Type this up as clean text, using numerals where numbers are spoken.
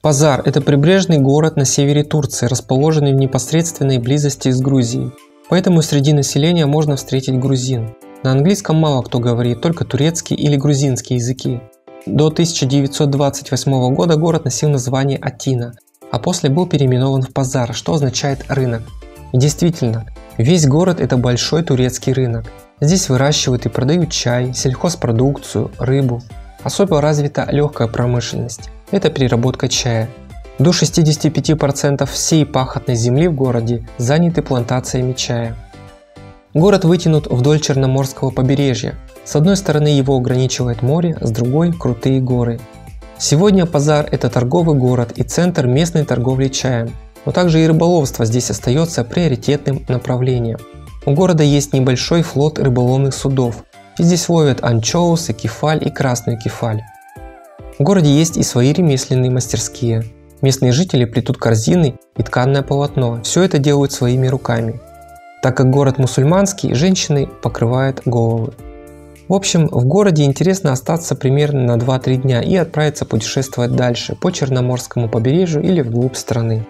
Пазар – это прибрежный город на севере Турции, расположенный в непосредственной близости с Грузией. Поэтому среди населения можно встретить грузин. На английском мало кто говорит только турецкий или грузинский языки. До 1928 года город носил название Атина, а после был переименован в Пазар, что означает рынок. И действительно, весь город – это большой турецкий рынок. Здесь выращивают и продают чай, сельхозпродукцию, рыбу. Особо развита легкая промышленность – это переработка чая. До 65% всей пахотной земли в городе заняты плантациями чая. Город вытянут вдоль Черноморского побережья. С одной стороны его ограничивает море, с другой – крутые горы. Сегодня Пазар – это торговый город и центр местной торговли чаем, но также и рыболовство здесь остается приоритетным направлением. У города есть небольшой флот рыболовных судов, и здесь ловят анчоусы, кефаль и красную кефаль. В городе есть и свои ремесленные мастерские. Местные жители плетут корзины и тканное полотно, все это делают своими руками. Так как город мусульманский, женщины покрывают головы. В общем, в городе интересно остаться примерно на 2-3 дня и отправиться путешествовать дальше по Черноморскому побережью или вглубь страны.